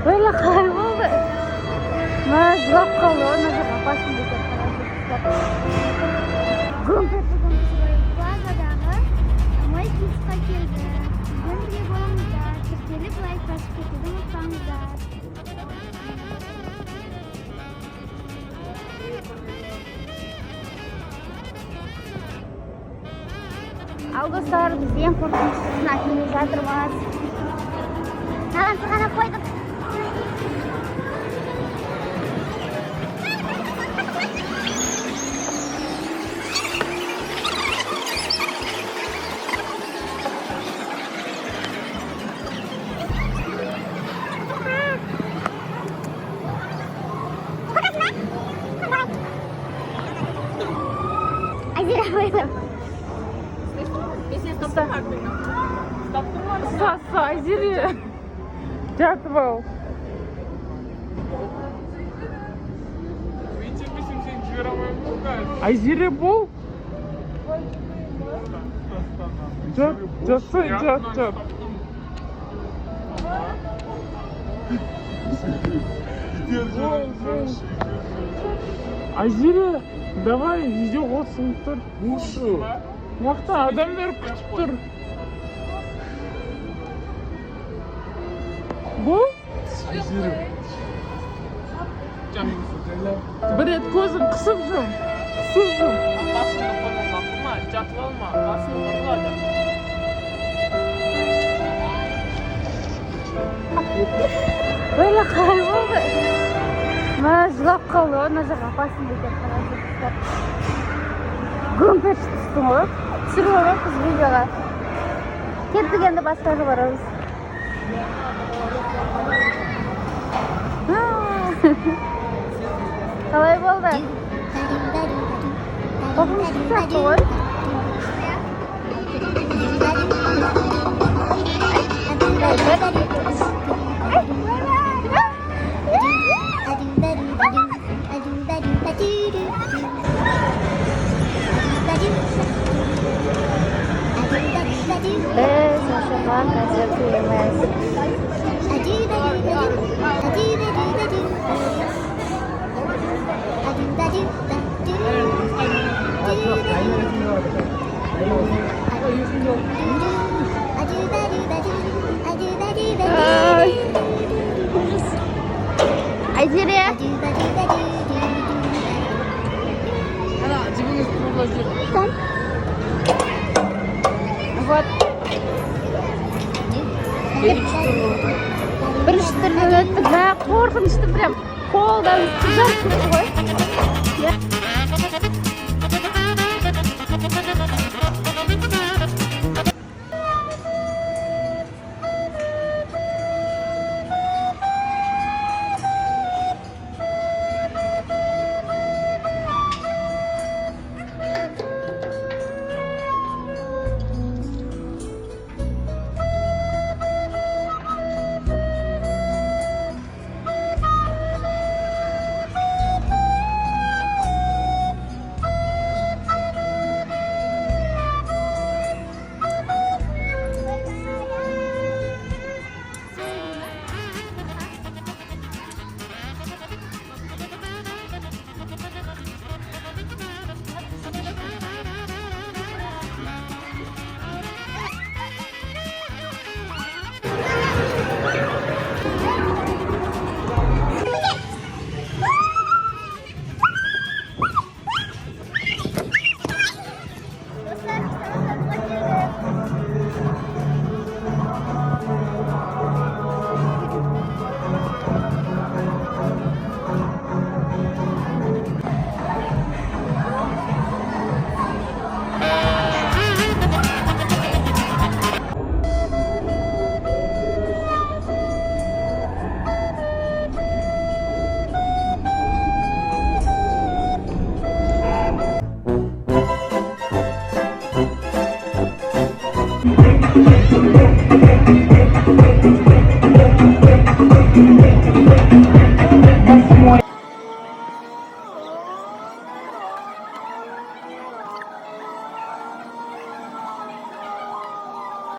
Böyle kayboldu. Mazlap kalıyor. Nasıl kapatsın diye Gumpetli Plaza'дағы Амай Киевқа келді. Бізбен бірге болыңыздар. Тіркеліп лайк басып кетуді ұмытпаңыздар. Ал достар, біз ең қорқынышсызына келе жатырмыз. Саған сырғанап қойдық. Azira koydum. Sasa, Azira. Жатып ал. Мен чекпесем сені жібере алмаймын ғой. Азира бол. Жатсай, жат. Азира, давай видео қосып тұр. Ушу. Уақытта адамдар күтіп тұр. Бұл? Азира. Bir et көзін қысып жүр. Басыңды қолыңа қылма, жатып алма. Басыңды қылады. Böyle kayboldu. Mazlap kalıyor. Nasıl kapatsın diye Gumpet tuttum o. Sürüyorum kız videolar. Kettik endi başka varız. Kalay boldu. Topumuz çıktı koy. Maşallah kaçak yemez. Azira. Ана, дебіңіз құрылы жүр. Вот. Бірінші түрден өттік. Қорқынышты прям қолдан жарып кетті ғой.